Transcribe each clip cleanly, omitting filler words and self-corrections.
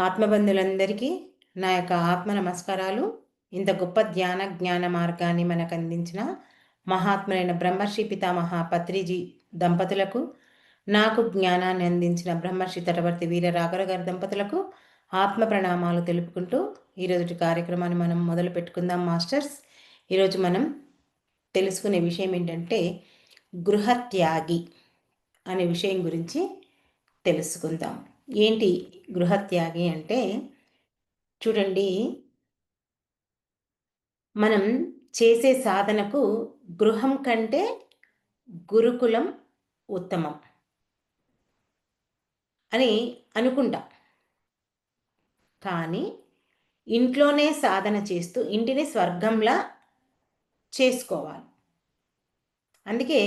ఆత్మబంధులందరికీ నా యొక్క ఆత్మ నమస్కారాలు. ఇంత గొప్ప జ్ఞాన మార్గాన్ని మనకు అందించిన మహాత్ములైన బ్రహ్మర్షి పితామహ పత్రిజీ దంపతులకు, నాకు జ్ఞానాన్ని అందించిన బ్రహ్మర్షి తటవర్తి వీర రాఘవ గారి దంపతులకు ఆత్మ ప్రణామాలు తెలుపుకుంటూ ఈరోజు కార్యక్రమాన్ని మనం మొదలు పెట్టుకుందాం మాస్టర్స్. ఈరోజు మనం తెలుసుకునే విషయం ఏంటంటే గృహత్యాగి అనే విషయం గురించి తెలుసుకుందాం. ఏంటి గృహత్యాగి అంటే, చూడండి, మనం చేసే సాధనకు గృహం కంటే గురుకులం ఉత్తమం అని అనుకుంటాం. కానీ ఇంట్లోనే సాధన చేస్తూ ఇంటిని స్వర్గంలా చేసుకోవాలి. అందుకే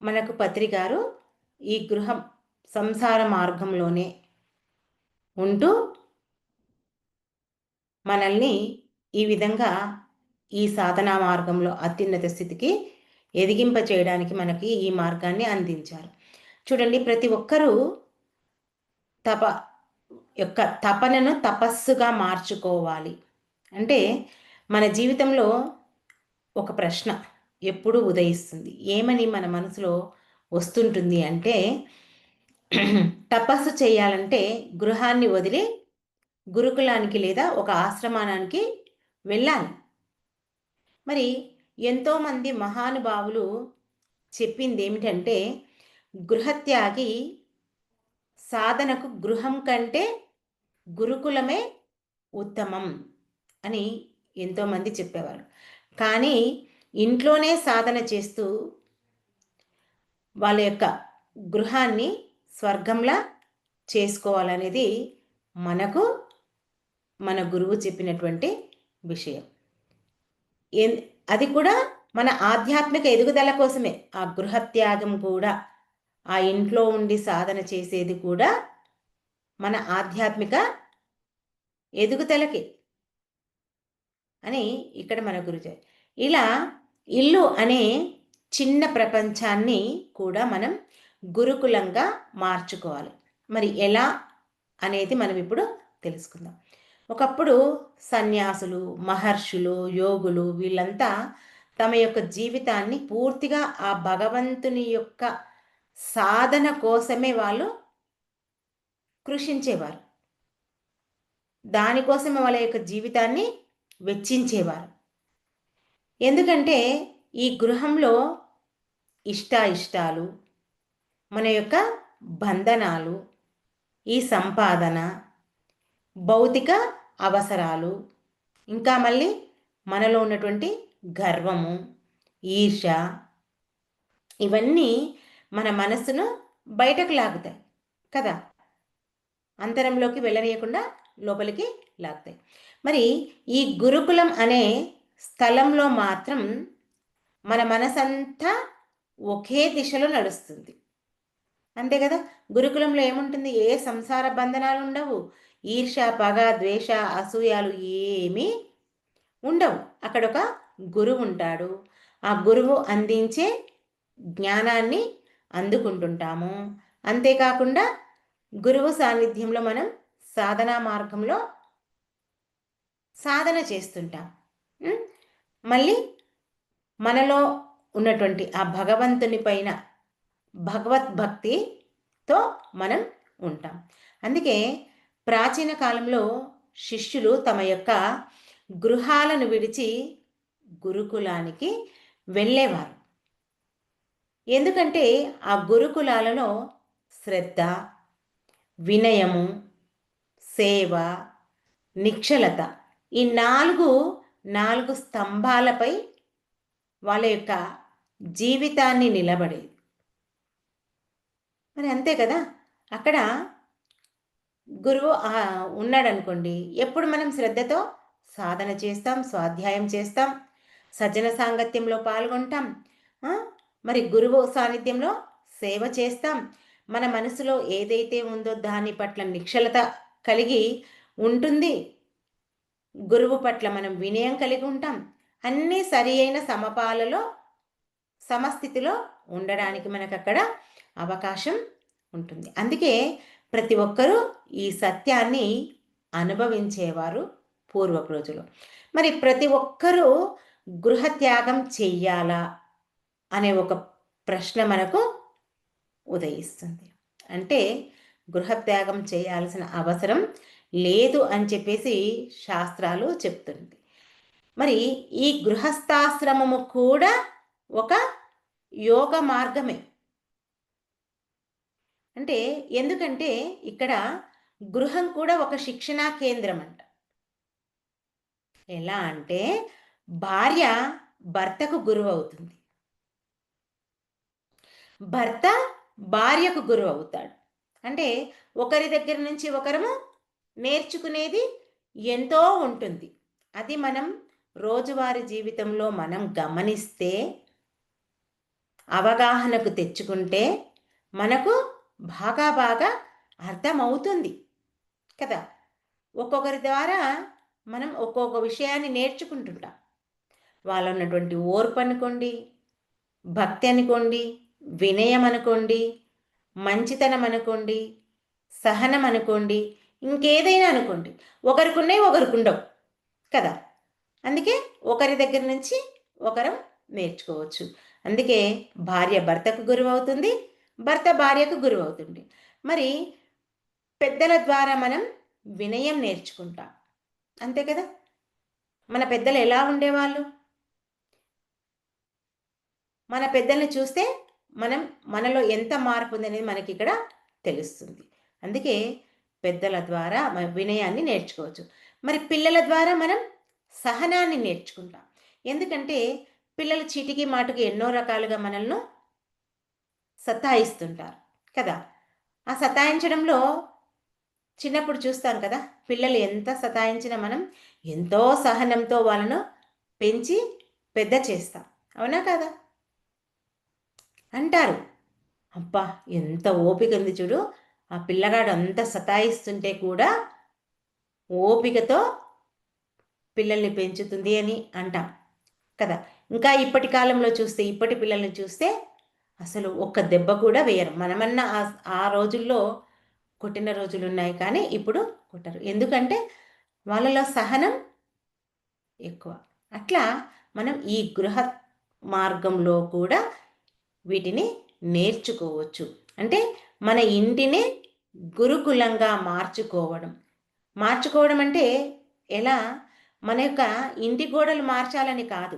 మనకు పత్రి గారు ఈ గృహం సంసార మార్గంలోనే ఉంటూ మనల్ని ఈ విధంగా ఈ సాధనా మార్గంలో అత్యున్నత స్థితికి ఎదిగింప చేయడానికి మనకి ఈ మార్గాన్ని అందించారు. చూడండి, ప్రతి ఒక్కరూ తపనను తపస్సుగా మార్చుకోవాలి. అంటే మన జీవితంలో ఒక ప్రశ్న ఎప్పుడూ ఉదయిస్తుంది. ఏమని మన మనసులో వస్తుంటుంది అంటే, తపస్సు చేయాలంటే గృహాన్ని వదిలి గురుకులానికి లేదా ఒక ఆశ్రమానికి వెళ్ళాలి. మరి ఎంతోమంది మహానుభావులు చెప్పింది ఏమిటంటే, గృహత్యాగి సాధనకు గృహం కంటే గురుకులమే ఉత్తమం అని ఎంతోమంది చెప్పేవారు. కానీ ఇంట్లోనే సాధన చేస్తూ వాళ్ళ యొక్క గృహాన్ని స్వర్గంలా చేసుకోవాలనేది మనకు మన గురువు చెప్పినటువంటి విషయం. అది కూడా మన ఆధ్యాత్మిక ఎదుగుదల కోసమే. ఆ గృహత్యాగం కూడా, ఆ ఇంట్లో ఉండి సాధన చేసేది కూడా మన ఆధ్యాత్మిక ఎదుగుదలకి అని ఇక్కడ మన గురువు. ఇలా ఇల్లు అనే చిన్న ప్రపంచాన్ని కూడా మనం గురుకులంగా మార్చుకోవాలి. మరి ఎలా అనేది మనం ఇప్పుడు తెలుసుకుందాం. ఒకప్పుడు సన్యాసులు, మహర్షులు, యోగులు వీళ్ళంతా తమ యొక్క జీవితాన్ని పూర్తిగా ఆ భగవంతుని యొక్క సాధన కోసమే వాళ్ళు కృషించేవారు. దానికోసమే వాళ్ళ యొక్క జీవితాన్ని వెచ్చించేవారు. ఎందుకంటే ఈ గృహంలో ఇష్టాలు, మన యొక్క బంధనాలు, ఈ సంపాదన, భౌతిక అవసరాలు, ఇంకా మళ్ళీ మనలో ఉన్నటువంటి గర్వము, ఈర్ష, ఇవన్నీ మన మనసును బయటకు లాగుతాయి కదా, అంతరంలోకి వెళ్ళనీయకుండా లోపలికి లాగుతాయి. మరి ఈ గురుకులం అనే స్థలంలో మాత్రం మన మనసంతా ఒకే దిశలో నడుస్తుంది. అంతే కదా. గురుకులంలో ఏముంటుంది? ఏ సంసార బంధనాలు ఉండవు. ఈర్ష, పగ, ద్వేష, అసూయాలు ఏమీ ఉండవు. అక్కడ ఒక గురువు ఉంటాడు. ఆ గురువు అందించే జ్ఞానాన్ని అందుకుంటుంటాము. అంతేకాకుండా గురువు సాన్నిధ్యంలో మనం సాధనా మార్గంలో సాధన చేస్తుంటాం. మళ్ళీ మనలో ఉన్నటువంటి ఆ భగవంతుని పైన భగవద్భక్తితో మనం ఉంటాం. అందుకే ప్రాచీన కాలంలో శిష్యులు తమ యొక్క గృహాలను విడిచి గురుకులానికి వెళ్ళేవారు. ఎందుకంటే ఆ గురుకులాలలో శ్రద్ధ, వినయము, సేవ, నిక్షలత, ఈ నాలుగు స్తంభాలపై వాళ్ళ యొక్క జీవితాన్ని నిలబడేది. మరి అంతే కదా. అక్కడ గురువు ఉన్నాడనుకోండి, ఎప్పుడు మనం శ్రద్ధతో సాధన చేస్తాం, స్వాధ్యాయం చేస్తాం, సజ్జన సాంగత్యంలో పాల్గొంటాం, మరి గురువు సాన్నిధ్యంలో సేవ చేస్తాం. మన మనసులో ఏదైతే ఉందో దాని పట్ల నిక్షలత కలిగి ఉంటుంది. గురువు పట్ల మనం వినయం కలిగి ఉంటాం. అన్నీ సరి అయిన సమపాలలో, సమస్థితిలో ఉండడానికి మనకు అక్కడ అవకాశం ఉంటుంది. అందుకే ప్రతి ఒక్కరూ ఈ సత్యాన్ని అనుభవించేవారు పూర్వపు రోజులు. మరి ప్రతి ఒక్కరూ గృహత్యాగం చెయ్యాలా అనే ఒక ప్రశ్న మనకు ఉదయిస్తుంది. అంటే గృహత్యాగం చేయాల్సిన అవసరం లేదు అని చెప్పేసి శాస్త్రాలు చెప్తుంది. మరి ఈ గృహస్థాశ్రమము కూడా ఒక యోగ మార్గమే. అంటే ఎందుకంటే ఇక్కడ గృహం కూడా ఒక శిక్షణా కేంద్రం అంట. ఎలా అంటే భార్య భర్తకు గురువు అవుతుంది, భర్త భార్యకు గురువు అవుతాడు. అంటే ఒకరి దగ్గర నుంచి ఒకరము నేర్చుకునేది ఎంతో ఉంటుంది. అది మనం రోజువారీ జీవితంలో మనం గమనిస్తే, అవగాహనకు తెచ్చుకుంటే మనకు బాగా అర్థమవుతుంది కదా. ఒక్కొక్కరి ద్వారా మనం ఒక్కొక్క విషయాన్ని నేర్చుకుంటుంటాం. వాళ్ళు ఉన్నటువంటి ఓర్పు అనుకోండి, భక్తి అనుకోండి, వినయం అనుకోండి, మంచితనం అనుకోండి, సహనం అనుకోండి, ఇంకేదైనా అనుకోండి, ఒకరికి ఒకరికి కదా. అందుకే ఒకరి దగ్గర నుంచి ఒకరం నేర్చుకోవచ్చు. అందుకే భార్య భర్తకు గురువు అవుతుంది, భర్త భార్యకు గురువు అవుతుంది. మరి పెద్దల ద్వారా మనం వినయం నేర్చుకుంటాం, అంతే కదా. మన పెద్దలు ఎలా ఉండేవాళ్ళు? మన పెద్దల్ని చూస్తే మనలో ఎంత మార్పు ఉందనేది మనకి ఇక్కడ తెలుస్తుంది. అందుకే పెద్దల ద్వారా వినయాన్ని నేర్చుకోవచ్చు. మరి పిల్లల ద్వారా మనం సహనాన్ని నేర్చుకుంటాం. ఎందుకంటే పిల్లలు చీటికి మాటుకి ఎన్నో రకాలుగా మనల్ని సతాయిస్తుంటారు కదా. ఆ సతాయించడంలో చిన్నప్పుడు చూస్తాం కదా, పిల్లలు ఎంత సతాయించినా మనం ఎంతో సహనంతో వాళ్ళను పెంచి పెద్ద చేస్తాం, అవునా కదా. అంటారు, అబ్బా ఎంత ఓపిక ఉంది చూడు, ఆ పిల్లగాడు అంత సతాయిస్తుంటే కూడా ఓపికతో పిల్లల్ని పెంచుతుంది అని అంటాం కదా. ఇంకా ఇప్పటి కాలంలో చూస్తే, ఇప్పటి పిల్లల్ని చూస్తే అసలు ఒక్క దెబ్బ కూడా వేయరు. మనమన్నా ఆ రోజుల్లో కొట్టిన రోజులు ఉన్నాయి, కానీ ఇప్పుడు కొట్టరు. ఎందుకంటే వాళ్ళలో సహనం ఎక్కువ. అట్లా మనం ఈ గృహ మార్గంలో కూడా వీటిని నేర్చుకోవచ్చు. అంటే మన ఇంటిని గురుకులంగా మార్చుకోవడం అంటే ఎలా? మన యొక్క ఇంటి గోడలు మార్చాలని కాదు,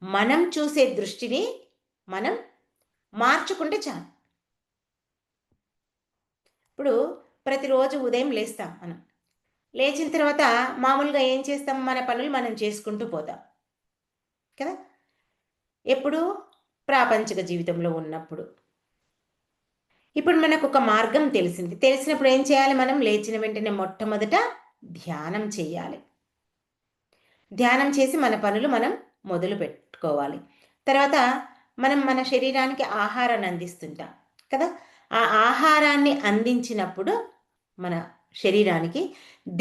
మనం చూసే దృష్టిని మనం మార్చుకుంటే చాలు. ఇప్పుడు ప్రతిరోజు ఉదయం లేస్తాం, మనం లేచిన తర్వాత మామూలుగా ఏం చేస్తాం? మన పనులు మనం చేసుకుంటూ పోతాం కదా. ఎప్పుడు? ప్రాపంచిక జీవితంలో ఉన్నప్పుడు. ఇప్పుడు మనకు ఒక మార్గం తెలిసినప్పుడు ఏం చేయాలి? మనం లేచిన వెంటనే మొట్టమొదట ధ్యానం చేయాలి. ధ్యానం చేసి మన పనులు మనం మొదలు పెట్టుకోవాలి. తర్వాత మన శరీరానికి ఆహారాన్ని అందిస్తుంటాం కదా. ఆ ఆహారాన్ని అందించినప్పుడు మన శరీరానికి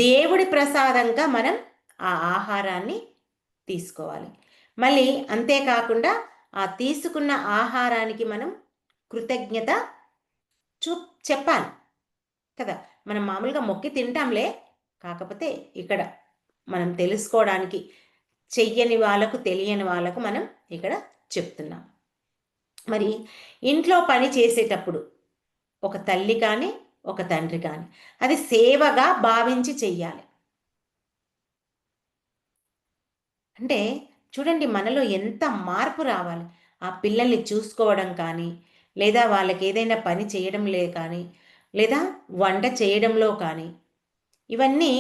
దేవుడి ప్రసాదంగా మనం ఆ ఆహారాన్ని తీసుకోవాలి. మళ్ళీ అంతేకాకుండా ఆ తీసుకున్న ఆహారానికి మనం కృతజ్ఞత చెప్పాలి కదా. మనం మామూలుగా మొక్కి తింటాంలే, కాకపోతే ఇక్కడ మనం తెలుసుకోవడానికి చెయ్యని వాళ్ళకు, తెలియని వాళ్ళకు మనం ఇక్కడ చెప్తున్నాం. మరి ఇంట్లో పని చేసేటప్పుడు ఒక తల్లి కానీ ఒక తండ్రి కానీ అది సేవగా భావించి చెయ్యాలి. అంటే చూడండి, మనలో ఎంత మార్పు రావాలి. ఆ పిల్లల్ని చూసుకోవడం కానీ, లేదా వాళ్ళకి ఏదైనా పని చేయడంలే కానీ, లేదా వంట చేయడంలో కానీ, ఇవన్నీ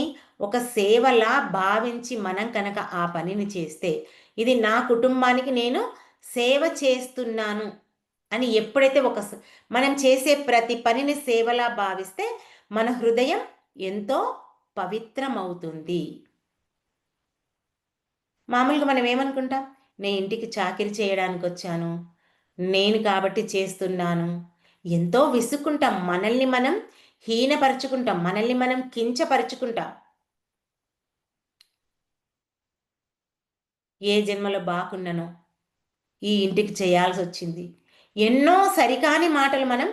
ఒక సేవలా భావించి మనం కనుక ఆ పనిని చేస్తే, ఇది నా కుటుంబానికి నేను సేవ చేస్తున్నాను అని ఎప్పుడైతే మనం చేసే ప్రతి పనిని సేవలా భావిస్తే మన హృదయం ఎంతో పవిత్రమవుతుంది. మామూలుగా మనం ఏమనుకుంటాం? నేను ఇంటికి చాకిరీ చేయడానికి వచ్చాను, నేను కాబట్టి చేస్తున్నాను. ఎంతో విసుక్కుంటాం, మనల్ని మనం హీనపరుచుకుంటాం, మనల్ని మనం కించపరుచుకుంటాం. ఏ జన్మలో బాగున్నానో ఈ ఇంటికి చేయాల్సి వచ్చింది. ఎన్నో సరికాని మాటలు మనం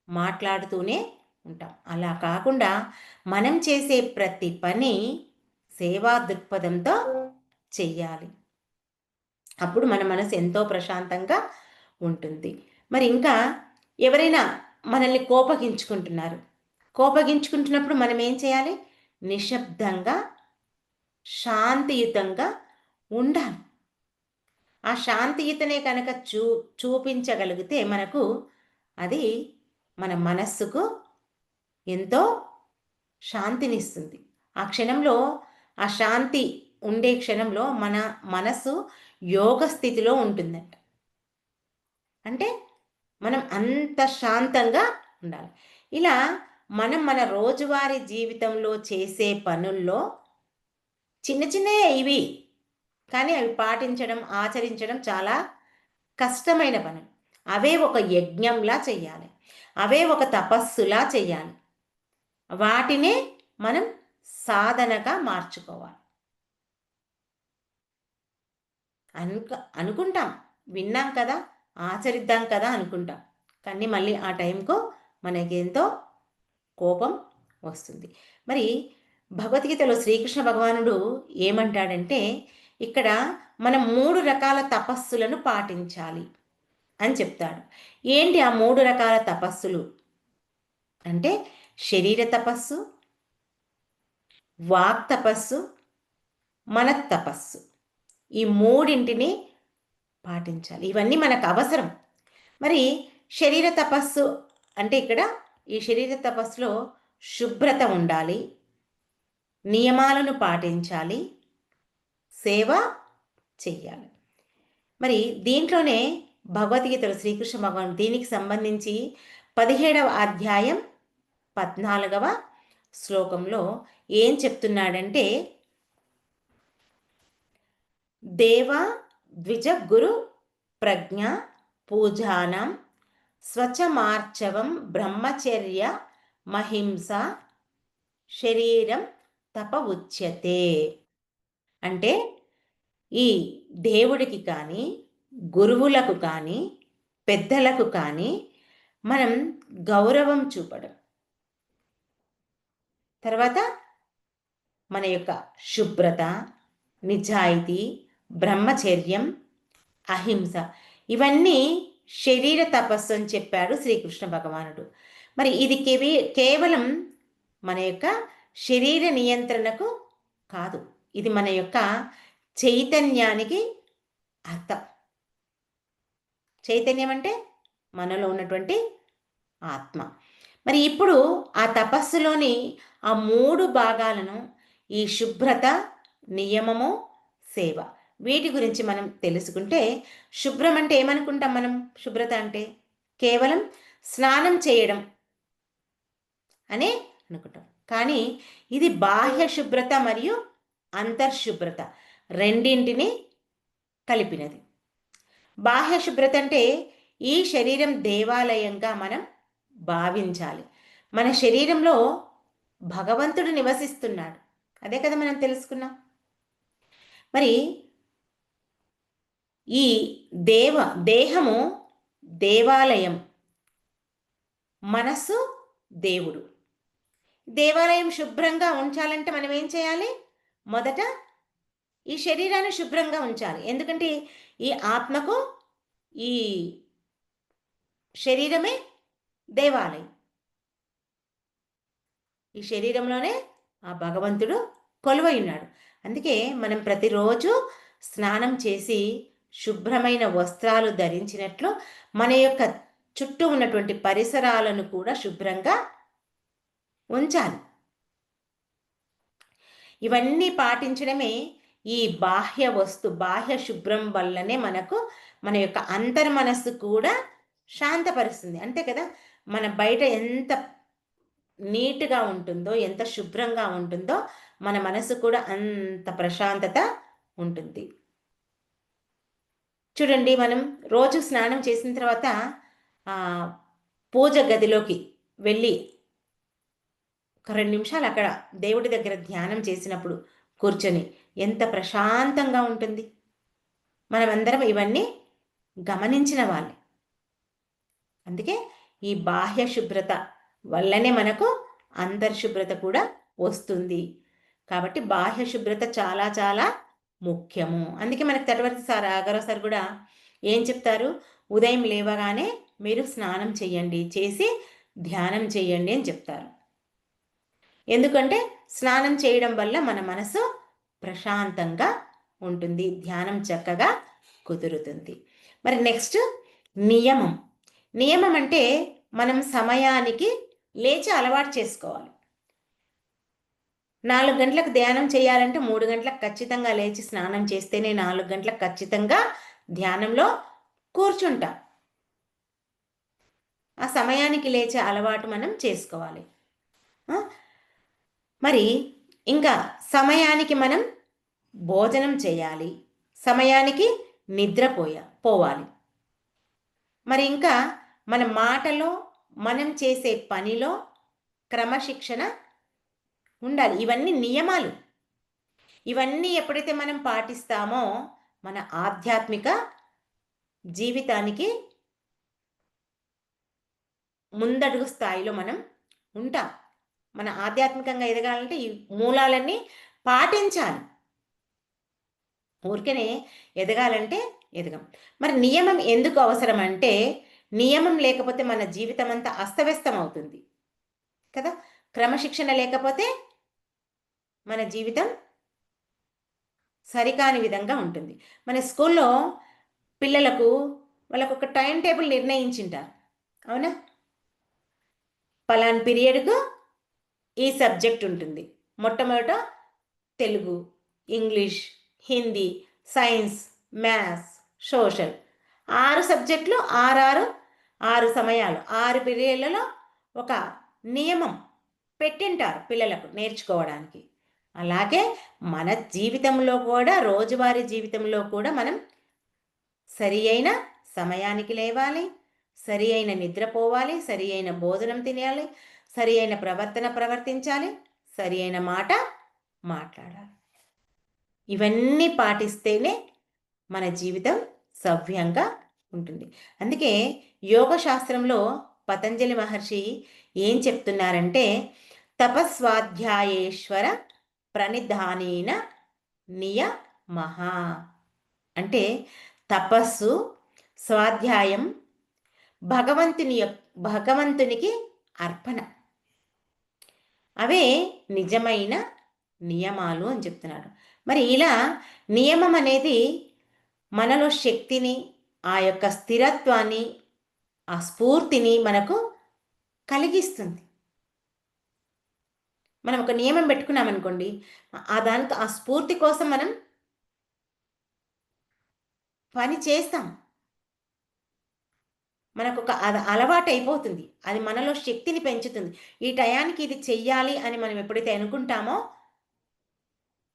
మాట్లాడుతూనే ఉంటాం. అలా కాకుండా మనం చేసే ప్రతి పని సేవా దృక్పథంతో చెయ్యాలి. అప్పుడు మన మనసు ఎంతో ప్రశాంతంగా ఉంటుంది. మరి ఇంకా ఎవరైనా మనల్ని కోపగించుకుంటున్నప్పుడు మనం ఏం చేయాలి? నిశ్శబ్దంగా, శాంతియుతంగా ఉండాలి. ఆ శాంతియుతనే కనుక చూపించగలిగితే మనకు అది మన మనస్సుకు ఎంతో శాంతినిస్తుంది. ఆ క్షణంలో ఆ శాంతి ఉండే క్షణంలో మన మనసు యోగ స్థితిలో ఉంటుందంట. అంటే మనం అంత శాంతంగా ఉండాలి. ఇలా మనం మన రోజువారీ జీవితంలో చేసే పనుల్లో చిన్న చిన్నయే ఇవి, కానీ అవి పాటించడం, ఆచరించడం చాలా కష్టమైన పని. అవే ఒక యజ్ఞంలా చెయ్యాలి. అవే ఒక తపస్సులా చెయ్యాలి. వాటినే మనం సాధనగా మార్చుకోవాలి. అనుకుంటాం, విన్నాం కదా, ఆచరిద్దాం కదా అనుకుంటాం. కానీ మళ్ళీ ఆ టైంకు మనకెంతో కోపం వస్తుంది. మరి భగవద్గీతలో శ్రీకృష్ణ భగవానుడు ఏమంటాడంటే, ఇక్కడ మనం 3 రకాల తపస్సులను పాటించాలి అని చెప్తాడు. ఏంటి ఆ 3 రకాల తపస్సులు అంటే, శరీర తపస్సు, వాక్ తపస్సు, మన తపస్సు. ఈ మూడింటిని పాటించాలి. ఇవన్నీ మనకు అవసరం. మరి శరీర తపస్సు అంటే ఇక్కడ ఈ శరీర తపస్సులో శుభ్రత ఉండాలి, నియమాలను పాటించాలి, సేవ చెయ్యాలి. మరి దీంట్లోనే భగవద్గీతలో శ్రీకృష్ణ భగవాన్ దీనికి సంబంధించి 17వ అధ్యాయం 14వ శ్లోకంలో ఏం చెప్తున్నాడంటే, దేవ ద్విజ గురు ప్రజ్ఞ పూజానం స్వచమార్చవం బ్రహ్మచర్య మహింస శరీరం తప ఉచ్యతే. అంటే ఈ దేవుడికి కానీ, గురువులకు కానీ, పెద్దలకు కానీ మనం గౌరవం చూపడం, తర్వాత మన యొక్క శుభ్రత, నిజాయితీ, బ్రహ్మచర్యం, అహింస, ఇవన్నీ శరీర తపస్సు అని చెప్పాడు శ్రీకృష్ణ భగవానుడు. మరి ఇది కేవలం మన యొక్క శరీర నియంత్రణకు కాదు, ఇది మన యొక్క చైతన్యానికి అర్థం. చైతన్యం అంటే మనలో ఉన్నటువంటి ఆత్మ. మరి ఇప్పుడు ఆ తపస్సులోని ఆ 3 భాగాలను, ఈ శుభ్రత, నియమము, సేవ, వీటి గురించి మనం తెలుసుకుంటే, శుభ్రం అంటే ఏమనుకుంటాం మనం? శుభ్రత అంటే కేవలం స్నానం చేయడం అనే అనుకుంటాం. కానీ ఇది బాహ్య శుభ్రత మరియు అంతర్శుభ్రత రెండింటిని కలిపినది. బాహ్య శుభ్రత అంటే ఈ శరీరం దేవాలయంగా మనం భావించాలి. మన శరీరంలో భగవంతుడు నివసిస్తున్నాడు, అదే కదా మనం తెలుసుకున్నాం. మరి ఈ దేహము దేవాలయం, మనస్సు దేవుడు. దేవాలయం శుభ్రంగా ఉంచాలంటే మనం ఏం చేయాలి? మొదట ఈ శరీరాన్ని శుభ్రంగా ఉంచాలి. ఎందుకంటే ఈ ఆత్మకు ఈ శరీరమే దేవాలయం. ఈ శరీరంలోనే ఆ భగవంతుడు కొలువై ఉన్నాడు. అందుకే మనం ప్రతిరోజు స్నానం చేసి శుభ్రమైన వస్త్రాలు ధరించినట్లు మన యొక్క చుట్టూ ఉన్నటువంటి పరిసరాలను కూడా శుభ్రంగా ఉంచాలి. ఇవన్నీ పాటించడమే ఈ బాహ్య శుభ్రం వల్లనే మనకు మన యొక్క అంతర్మనస్సు కూడా శాంతపరుస్తుంది. అంతే కదా, మన బయట ఎంత నీట్గా ఉంటుందో, ఎంత శుభ్రంగా ఉంటుందో, మన మనసు కూడా అంత ప్రశాంతత ఉంటుంది. చూడండి, మనం రోజు స్నానం చేసిన తర్వాత పూజ గదిలోకి వెళ్ళి ఒక 2 నిమిషాలు అక్కడ దేవుడి దగ్గర ధ్యానం చేసినప్పుడు కూర్చొని ఎంత ప్రశాంతంగా ఉంటుంది. మనమందరం ఇవన్నీ గమనించిన వాళ్ళే. అందుకే ఈ బాహ్య శుభ్రత వల్లనే మనకు అంతర్శుభ్రత కూడా వస్తుంది. కాబట్టి బాహ్య శుభ్రత చాలా చాలా ముఖ్యము. అందుకే మనకి తటవర్తి సార్ ఆగరవ సార్ కూడా ఏం చెప్తారు, ఉదయం లేవగానే మీరు స్నానం చేయండి, చేసి ధ్యానం చేయండి అని చెప్తారు. ఎందుకంటే స్నానం చేయడం వల్ల మన మనసు ప్రశాంతంగా ఉంటుంది, ధ్యానం చక్కగా కుదురుతుంది. మరి నెక్స్ట్ నియమం. నియమం అంటే మనం సమయానికి లేచి అలవాటు చేసుకోవాలి. 4 గంటలకు ధ్యానం చేయాలంటే 3 గంటలకు ఖచ్చితంగా లేచి స్నానం చేస్తేనే 4 గంటలకు ఖచ్చితంగా ధ్యానంలో కూర్చుంటాం. ఆ సమయానికి లేచే అలవాటు మనం చేసుకోవాలి. మరి ఇంకా సమయానికి మనం భోజనం చేయాలి, సమయానికి పోవాలి. మరి ఇంకా మన మాటలో, మనం చేసే పనిలో క్రమశిక్షణ ఉండాలి. ఇవన్నీ నియమాలు. ఇవన్నీ ఎప్పుడైతే మనం పాటిస్తామో మన ఆధ్యాత్మిక జీవితానికి ముందడుగు స్థాయిలో మనం ఉంటాం. మన ఆధ్యాత్మికంగా ఎదగాలంటే ఈ మూలాలన్నీ పాటించాలి. ఊరికనే ఎదగాలంటే ఎదగం. మరి నియమం ఎందుకు అవసరం అంటే, నియమం లేకపోతే మన జీవితం అంతా అస్తవ్యస్తం అవుతుంది కదా. క్రమశిక్షణ లేకపోతే మన జీవితం సరికాని విధంగా ఉంటుంది. మన స్కూల్లో పిల్లలకు వాళ్ళకు ఒక టైం టేబుల్ నిర్ణయించింటారు, అవునా. పలాన్ పీరియడ్కు ఈ సబ్జెక్ట్ ఉంటుంది. మొట్టమొదట Telugu, English, Hindi, science, maths, social 6 సబ్జెక్టులు, 6 సమయాలు, 6 పీరియడ్లలో ఒక నియమం పెట్టింటారు పిల్లలకు నేర్చుకోవడానికి. అలాగే మన జీవితంలో కూడా, రోజువారీ జీవితంలో కూడా మనం సరి అయిన సమయానికి లేవాలి, సరి అయిన నిద్రపోవాలి, సరి అయిన భోజనం తినాలి, సరి అయిన ప్రవర్తన ప్రవర్తించాలి, సరి అయిన మాట మాట్లాడాలి. ఇవన్నీ పాటిస్తేనే మన జీవితం సవ్యంగా ఉంటుంది. అందుకే యోగ శాస్త్రంలో పతంజలి మహర్షి ఏం చెప్తున్నారంటే, తపస్వాధ్యాయేశ్వర ప్రణిధానేన నియమః అంటే తపస్సు, స్వాధ్యాయం భగవంతునికి అర్పణ, అవే నిజమైన నియమాలు అని చెప్తున్నాడు. మరి ఇలా నియమం అనేది మనలో శక్తిని, ఆ యొక్క స్థిరత్వాన్ని, ఆ స్ఫూర్తిని మనకు కలిగిస్తుంది. మనం ఒక నియమం పెట్టుకున్నామనుకోండి, దానికి ఆ స్ఫూర్తి కోసం మనం పని చేస్తాం. మనకు ఒక అలవాటు అయిపోతుంది. అది మనలో శక్తిని పెంచుతుంది. ఈ టయానికి ఇది చెయ్యాలి అని మనం ఎప్పుడైతే అనుకుంటామో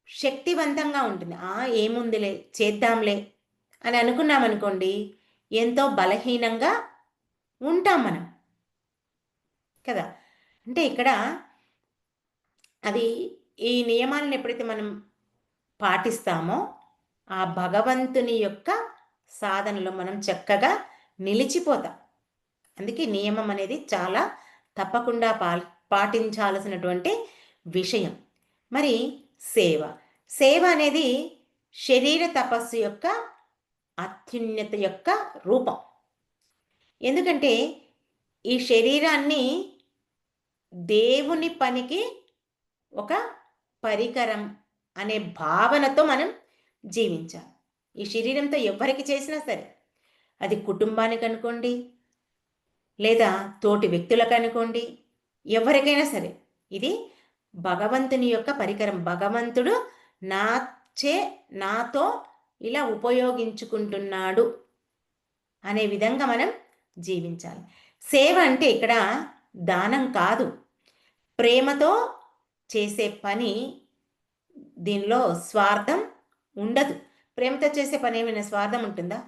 శక్తివంతంగా ఉంటుంది. ఏముందిలే చేద్దాంలే అని అనుకున్నామనుకోండి, ఎంతో బలహీనంగా ఉంటాం మనం కదా. అంటే ఇక్కడ అది ఈ నియమాలను ఎప్పుడైతే మనం పాటిస్తామో ఆ భగవంతుని యొక్క సాధనలో మనం చక్కగా నిలిచిపోతాం. అందుకే నియమం అనేది చాలా తప్పకుండా పాటించాల్సినటువంటి విషయం. మరి సేవ అనేది శరీర తపస్సు యొక్క అత్యున్నత యొక్క రూపం. ఎందుకంటే ఈ శరీరాన్ని దేవుని పనికి ఒక పరికరం అనే భావనతో మనం జీవించాలి. ఈ శరీరంతో ఎవరికి చేసినా సరే, అది కుటుంబానికి అనుకోండి, లేదా తోటి వ్యక్తులకు అనుకోండి, ఎవరికైనా సరే ఇది భగవంతుని యొక్క పరికరం. భగవంతుడు నాతో ఇలా ఉపయోగించుకుంటున్నాడు అనే విధంగా మనం జీవించాలి. సేవ అంటే ఇక్కడ దానం కాదు, ప్రేమతో చేసే పని. దీనిలో స్వార్థం ఉండదు. ప్రేమతో చేసే పని ఏమైనా స్వార్థం ఉంటుందా?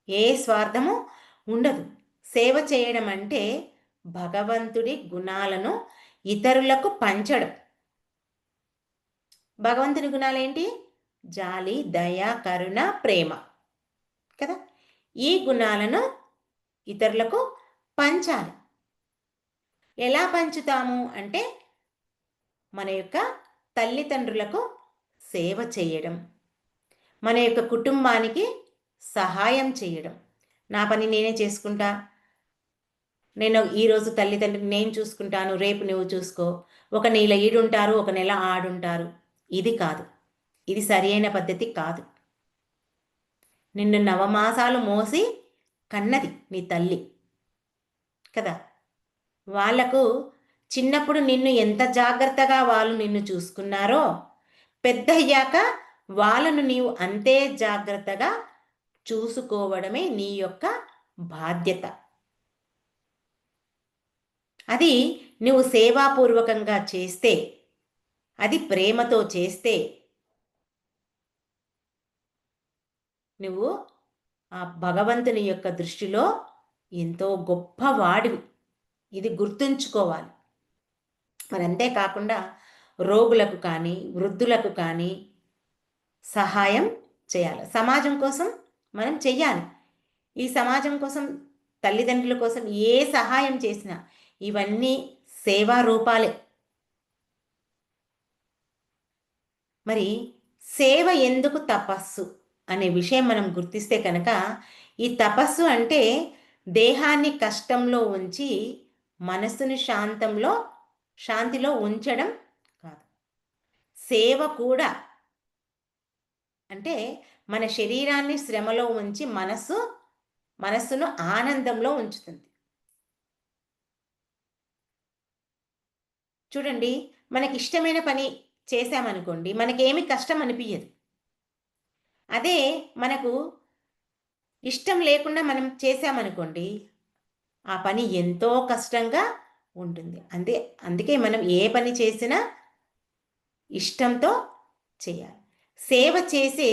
ఏ స్వార్థము ఉండదు. సేవ చేయడం అంటే భగవంతుడి గుణాలను ఇతరులకు పంచడం. భగవంతుని గుణాలేంటి? జాలి, దయ, కరుణ, ప్రేమ కదా. ఈ గుణాలను ఇతరులకు పంచాలి. ఎలా పంచుతాము అంటే మన యొక్క తల్లిదండ్రులకు సేవ చేయడం, మన యొక్క కుటుంబానికి సహాయం చేయడం. నా పని నేనే చేసుకుంటా, నేను ఈరోజు తల్లిదండ్రులు నేను చూసుకుంటాను, రేపు నువ్వు చూసుకో, ఒక నెల ఈడుంటారు, ఒక నెల ఆడుంటారు. ఇది కాదు, ఇది సరైన పద్ధతి కాదు. నిన్ను నవమాసాలు మోసి కన్నది నీ తల్లి కదా. వాళ్లకు చిన్నప్పుడు నిన్ను ఎంత జాగ్రత్తగా వాళ్ళు నిన్ను చూసుకున్నారో, పెద్దయ్యాక వాళ్ళను నీవు అంతే జాగ్రత్తగా చూసుకోవడమే నీ యొక్క బాధ్యత. అది నువ్వు సేవాపూర్వకంగా చేస్తే, అది ప్రేమతో చేస్తే, నువ్వు ఆ భగవంతుని యొక్క దృష్టిలో ఎంతో గొప్పవాడివి. ఇది గుర్తుంచుకోవాలి. మరి అంతేకాకుండా రోగులకు కానీ వృద్ధులకు కానీ సహాయం చేయాలి. సమాజం కోసం మనం చెయ్యాలి. ఈ సమాజం కోసం, తల్లిదండ్రుల కోసం ఏ సహాయం చేసినా ఇవన్నీ సేవా రూపాలే. మరి సేవ ఎందుకు తపస్సు అనే విషయం మనం గుర్తిస్తే కనుక, ఈ తపస్సు అంటే దేహాన్ని కష్టంలో ఉంచి మనస్సుని శాంతిలో ఉంచడం కాదు. సేవ కూడా అంటే మన శరీరాన్ని శ్రమలో ఉంచి మనస్సును ఆనందంలో ఉంచుతుంది. చూడండి, మనకి ఇష్టమైన పని చేశామనుకోండి, మనకేమి కష్టం అనిపించదు. అదే మనకు ఇష్టం లేకుండా మనం చేశామనుకోండి, ఆ పని ఎంతో కష్టంగా ఉంటుంది. అందుకే మనం ఏ పని చేసినా ఇష్టంతో చేయాలి. సేవ చేసే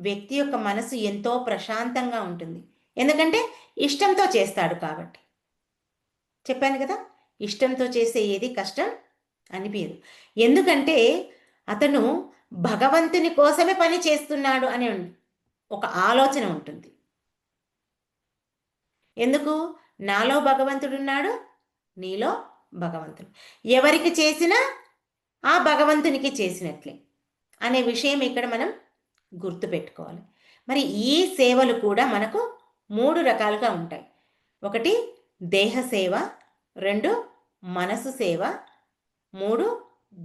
వ్యక్తి యొక్క మనసు ఎంతో ప్రశాంతంగా ఉంటుంది. ఎందుకంటే ఇష్టంతో చేస్తాడు కాబట్టి. చెప్పాను కదా, ఇష్టంతో చేసే ఏది కష్టం అనిపించదు. ఎందుకంటే అతను భగవంతుని కోసమే పని చేస్తున్నాడు అనే ఒక ఆలోచన ఉంటుంది. ఎందుకు? నాలో భగవంతుడున్నాడు, నీలో భగవంతుడు. ఎవరికి చేసినా ఆ భగవంతునికి చేసినట్లే అనే విషయం ఇక్కడ మనం గుర్తుపెట్టుకోవాలి. మరి ఈ సేవలు కూడా మనకు 3 రకాలుగా ఉంటాయి. ఒకటి దేహ సేవ, 2 మనసు సేవ, 3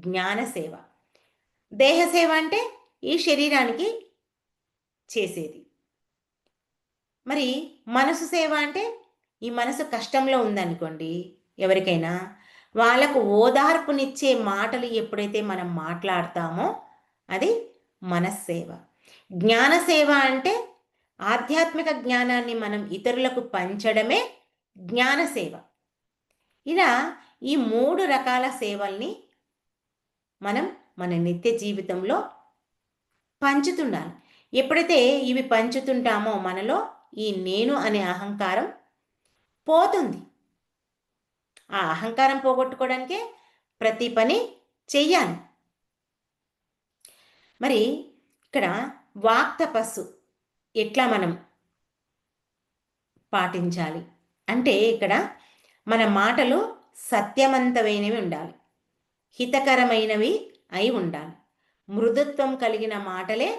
జ్ఞాన సేవ. దేహ సేవ అంటే ఈ శరీరానికి చేసేది. మరి మనసు సేవ అంటే ఈ మనసు కష్టంలో ఉందనుకోండి ఎవరికైనా, వాళ్ళకు ఓదార్పునిచ్చే మాటలు ఎప్పుడైతే మనం మాట్లాడతామో అది మనస్సేవ. జ్ఞానసేవ అంటే ఆధ్యాత్మిక జ్ఞానాన్ని మనం ఇతరులకు పంచడమే జ్ఞానసేవ. ఇలా ఈ 3 రకాల సేవల్ని మనం మన నిత్య జీవితంలో పంచుతుండాలి. ఎప్పుడైతే ఇవి పంచుతుంటామో మనలో ఈ నేను అనే అహంకారం పోతుంది. ఆ అహంకారం పోగొట్టుకోవడానికే ప్రతి పని చెయ్యాలి. మరి ఇక్కడ వాక్ తపస్సు ఎట్లా మనం పాటించాలి అంటే, ఇక్కడ మన మాటలు సత్యవంతమైనవి ఉండాలి, హితకరమైనవి అయి ఉండాలి, మృదుత్వం కలిగిన మాటలే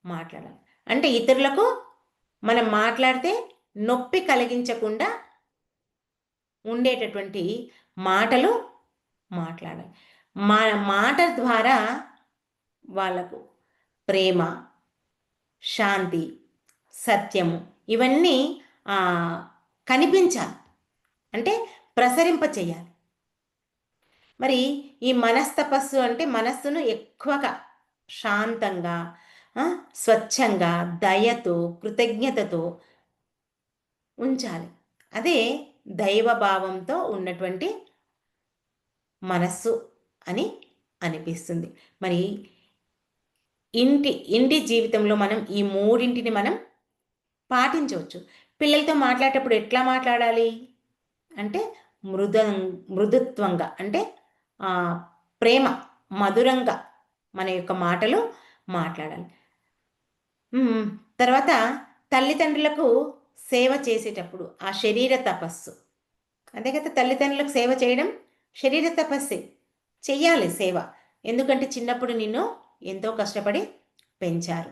మాట్లాడాలి. అంటే ఇతరులకు మనం మాట్లాడితే నొప్పి కలిగించకుండా ఉండేటటువంటి మాటలు మాట్లాడాలి. మాట ద్వారా వాళ్ళకు ప్రేమ, శాంతి, సత్యము ఇవన్నీ కనిపించాలి, అంటే ప్రసరింప చేయాలి. మరి ఈ మనస్తపస్సు అంటే మనస్సును ఎక్కువగా శాంతంగా, స్వచ్ఛంగా, దయతో, కృతజ్ఞతతో ఉంచాలి. అదే దైవభావంతో ఉన్నటువంటి మనస్సు అని అనిపిస్తుంది. మరి ఇంటి జీవితంలో మనం ఈ 3ంటిని మనం పాటించవచ్చు. పిల్లలతో మాట్లాడేటప్పుడు ఎట్లా మాట్లాడాలి అంటే మృదుత్వంగా, అంటే ప్రేమ, మధురంగా మన యొక్క మాటలు మాట్లాడాలి. తర్వాత తల్లిదండ్రులకు సేవ చేసేటప్పుడు ఆ శరీర తపస్సు. అంతే కదా, తల్లిదండ్రులకు సేవ చేయడం శరీర తపస్సే చెయ్యాలి సేవ. ఎందుకంటే చిన్నప్పుడు నిన్ను ఎంతో కష్టపడి పెంచారు.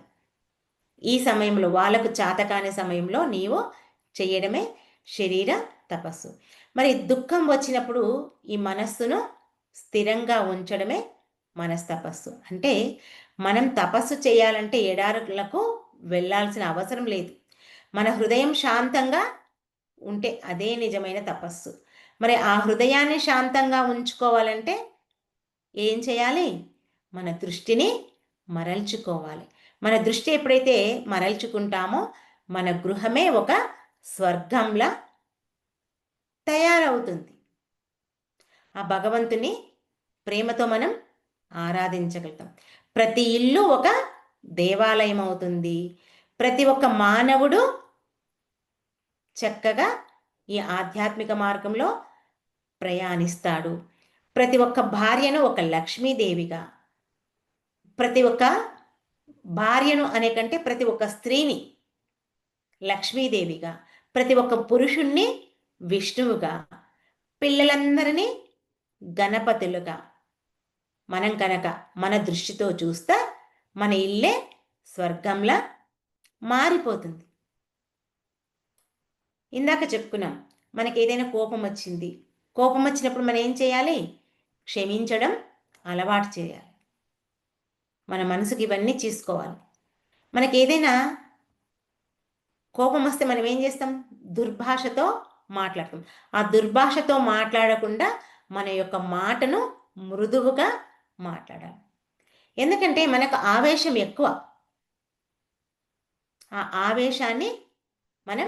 ఈ సమయంలో వాళ్ళకు చాతకాని సమయంలో నీవు చేయడమే శరీర తపస్సు. మరి దుఃఖం వచ్చినప్పుడు ఈ మనస్సును స్థిరంగా ఉంచడమే మనస్తపస్సు. అంటే మనం తపస్సు చేయాలంటే ఎడారులకు వెళ్ళాల్సిన అవసరం లేదు. మన హృదయం శాంతంగా ఉంటే అదే నిజమైన తపస్సు. మరి ఆ హృదయాన్ని శాంతంగా ఉంచుకోవాలంటే ఏం చేయాలి? మన దృష్టిని మరల్చుకోవాలి. మన దృష్టి ఎప్పుడైతే మరల్చుకుంటామో మన గృహమే ఒక స్వర్గంలా తయారవుతుంది. ఆ భగవంతుని ప్రేమతో మనం ఆరాధించగలుగుతాం. ప్రతి ఇల్లు ఒక దేవాలయం అవుతుంది. ప్రతి ఒక్క మానవుడు చక్కగా ఈ ఆధ్యాత్మిక మార్గంలో ప్రయాణిస్తాడు. ప్రతి ఒక్క భార్యను ఒక లక్ష్మీదేవిగా, ప్రతి ఒక్క భార్యను అనే కంటే ప్రతి ఒక్క స్త్రీని లక్ష్మీదేవిగా, ప్రతి ఒక్క పురుషుణ్ణి విష్ణువుగా, పిల్లలందరినీ గణపతులుగా మనం కనుక మన దృష్టితో చూస్తే మన ఇల్లే స్వర్గంలా మారిపోతుంది. ఇందాక చెప్పుకున్నాం, మనకి ఏదైనా కోపం వచ్చింది. కోపం వచ్చినప్పుడు మనం ఏం చేయాలి? క్షమించడం అలవాటు చేయాలి. మన మనసుకి ఇవన్నీ చేసుకోవాలి. మనకి ఏదైనా కోపం వస్తే మనం ఏం చేస్తాం? దుర్భాషతో మాట్లాడతాం. ఆ దుర్భాషతో మాట్లాడకుండా మన యొక్క మాటను మృదువుగా మాట్లాడాలి. ఎందుకంటే మనకు ఆవేశం ఎక్కువ. ఆ ఆవేశాన్ని మనం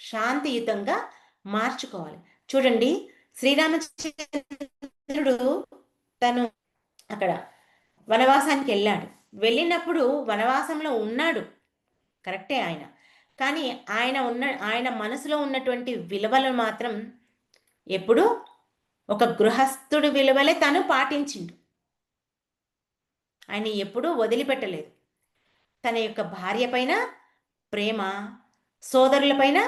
శాంతియుతంగా మార్చుకోవాలి. చూడండి, శ్రీరామచంద్రుడు తను అక్కడ వనవాసానికి వెళ్ళాడు. వెళ్ళినప్పుడు వనవాసంలో ఉన్నాడు, కరెక్టే ఆయన. కానీ ఆయన మనసులో ఉన్నటువంటి విలువలు మాత్రం ఎప్పుడు ఒక గృహస్థుడి విలువలే తను పాటించిండు. ఆయన ఎప్పుడూ వదిలిపెట్టలేదు. తన యొక్క భార్య పైన ప్రేమ, సోదరులపైన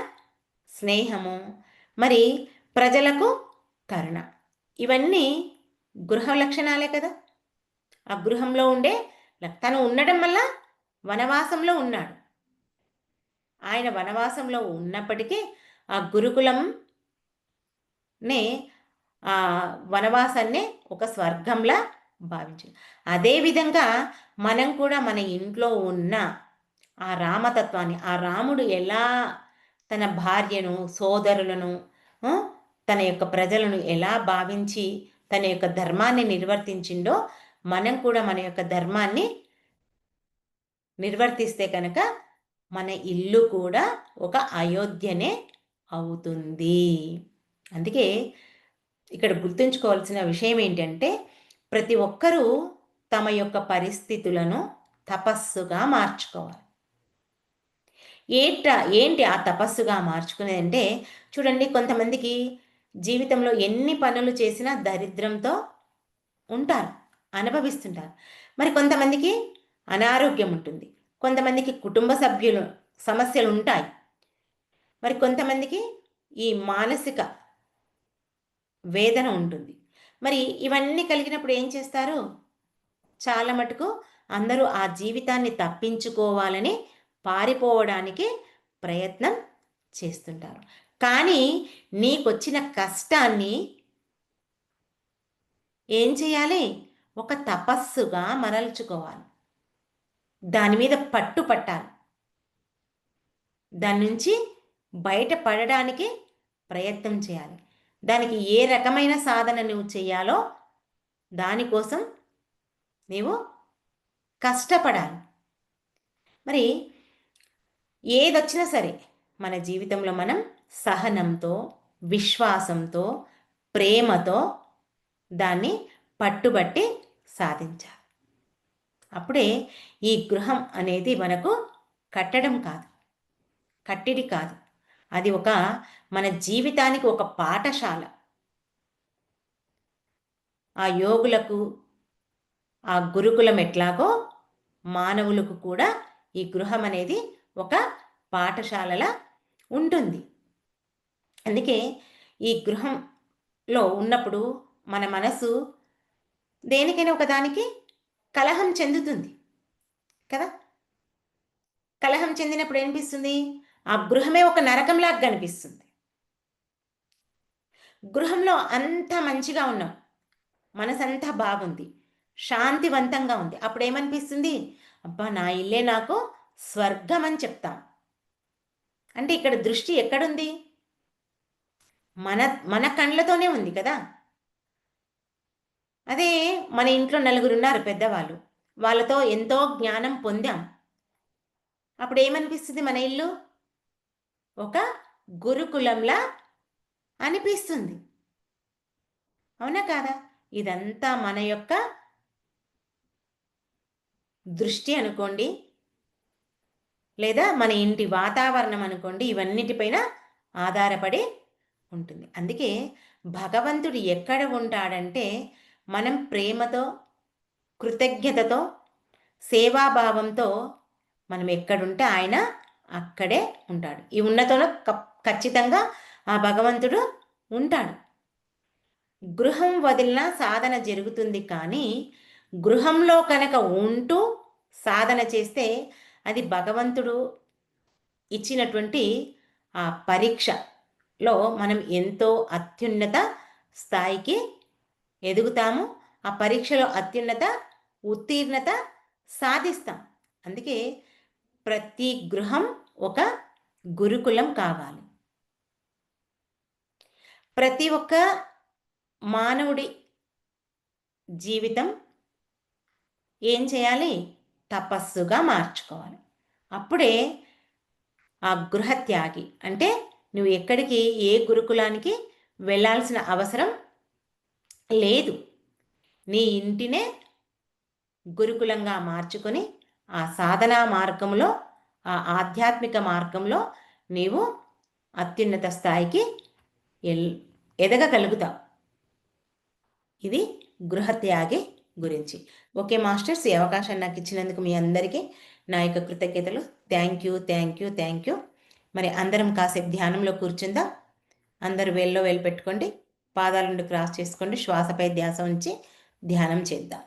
స్నేహము, మరి ప్రజలకు కరుణ, ఇవన్నీ గృహ లక్షణాలే కదా. ఆ గృహంలో ఉండే తను ఉండడం వల్ల వనవాసంలో ఉన్నాడు. ఆయన వనవాసంలో ఉన్నప్పటికీ ఆ గురుకులంనే, ఆ వనవాసాన్నే ఒక స్వర్గంలా భావించింది. అదేవిధంగా మనం కూడా మన ఇంట్లో ఉన్న ఆ రామతత్వాన్ని, ఆ రాముడు ఎలా తన భార్యను, సోదరులను, తన యొక్క ప్రజలను ఎలా భావించి తన యొక్క ధర్మాన్ని నిర్వర్తించిండో మనం కూడా మన యొక్క ధర్మాన్ని నిర్వర్తిస్తే కనుక మన ఇల్లు కూడా ఒక అయోధ్యనే అవుతుంది. అందుకే ఇక్కడ గుర్తుంచుకోవాల్సిన విషయం ఏంటంటే, ప్రతి ఒక్కరూ తమ యొక్క పరిస్థితులను తపస్సుగా మార్చుకోవాలి. ఏంటి ఆ తపస్సుగా మార్చుకునేదంటే, చూడండి, కొంతమందికి జీవితంలో ఎన్ని పనులు చేసినా దరిద్రంతో ఉంటారు, అనుభవిస్తుంటారు. మరి కొంతమందికి అనారోగ్యం ఉంటుంది, కొంతమందికి కుటుంబ సభ్యులు సమస్యలు ఉంటాయి, మరి కొంతమందికి ఈ మానసిక వేదన ఉంటుంది. మరి ఇవన్నీ కలిగినప్పుడు ఏం చేస్తారు? చాలా మటుకు అందరూ ఆ జీవితాన్ని తప్పించుకోవాలని పారిపోవడానికి ప్రయత్నం చేస్తుంటారు. కానీ నీకొచ్చిన కష్టాన్ని ఏం చేయాలి? ఒక తపస్సుగా మరల్చుకోవాలి. దాని మీద పట్టు పట్టాలి. దాని నుంచి బయటపడడానికి ప్రయత్నం చేయాలి. దానికి ఏ రకమైన సాధన నువ్వు చేయాలో దానికోసం నీవు కష్టపడాలి. మరి ఏదొచ్చినా సరే మన జీవితంలో మనం సహనంతో, విశ్వాసంతో, ప్రేమతో దాన్ని పట్టుబట్టి సాధించాలి. అప్పుడే ఈ గృహం అనేది మనకు కట్టడం కాదు, కట్టిడి కాదు, అది ఒక మన జీవితానికి ఒక పాఠశాల. ఆ యోగులకు ఆ గురుకులం ఎట్లాగో మానవులకు కూడా ఈ గృహం అనేది ఒక పాఠశాలలా ఉంటుంది. అందుకే ఈ గృహం లో ఉన్నప్పుడు మన మనసు దేనికైనా ఒకదానికి కలహం చెందుతుంది కదా. కలహం చెందినప్పుడు ఏమనిపిస్తుంది? ఆ గృహమే ఒక నరకంలాగా కనిపిస్తుంది. గృహంలో అంతా మంచిగా ఉన్నాం, మనసంతా బాగుంది, శాంతివంతంగా ఉంది. అప్పుడు ఏమనిపిస్తుంది? అబ్బా, నా ఇల్లే నాకు స్వర్గం అని చెప్తాం. అంటే ఇక్కడ దృష్టి ఎక్కడుంది? మన మన కళ్ళతోనే ఉంది కదా. అదే మన ఇంట్లో నలుగురున్నారు పెద్దవాళ్ళు, వాళ్ళతో ఎంతో జ్ఞానం పొందాం. అప్పుడు ఏమనిపిస్తుంది? మన ఇల్లు ఒక గురుకులంలా అనిపిస్తుంది. అవునా కాదా? ఇదంతా మన యొక్క దృష్టి అనుకోండి, లేదా మన ఇంటి వాతావరణం అనుకోండి, ఇవన్నిటిపైన ఆధారపడి ఉంటుంది. అందుకే భగవంతుడు ఎక్కడ ఉంటాడంటే మనం ప్రేమతో, కృతజ్ఞతతో, సేవాభావంతో మనం ఎక్కడుంటే ఆయన అక్కడే ఉంటాడు. ఈ ఉన్నతంలో ఖచ్చితంగా ఆ భగవంతుడు ఉంటాడు. గృహం వదిలినా సాధన జరుగుతుంది, కానీ గృహంలో కనుక ఉంటూ సాధన చేస్తే అది భగవంతుడు ఇచ్చినటువంటి ఆ పరీక్షలో మనం ఎంతో అత్యున్నత స్థాయికి ఎదుగుతాము. ఆ పరీక్షలో అత్యున్నత ఉత్తీర్ణత సాధిస్తాం. అందుకే ప్రతి గృహం ఒక గురుకులం కావాలి. ప్రతి ఒక్క మానవుడి జీవితం ఏం చేయాలి? తపస్సుగా మార్చుకోవాలి. అప్పుడే ఆ గృహత్యాగి అంటే నువ్వు ఎక్కడికి, ఏ గురుకులానికి వెళ్ళాల్సిన అవసరం లేదు. నీ ఇంటినే గురుకులంగా మార్చుకొని ఆ సాధనా మార్గంలో, ఆ ఆధ్యాత్మిక మార్గంలో నీవు అత్యున్నత స్థాయికి ఎదగగలుగుతావు. ఇది గృహత్యాగి గురించి. ఓకే మాస్టర్స్, ఈ అవకాశాన్ని నాకు ఇచ్చినందుకు మీ అందరికీ నా యొక్క కృతజ్ఞతలు. Thank you, thank you, thank you. మరి అందరం కాసేపు ధ్యానంలో కూర్చుందాం. అందరూ వేల్లో వేలు పెట్టుకోండి, పాదాల నుండి క్రాస్ చేసుకోండి, శ్వాసపై ధ్యాస ఉంచి ధ్యానం చేద్దాం.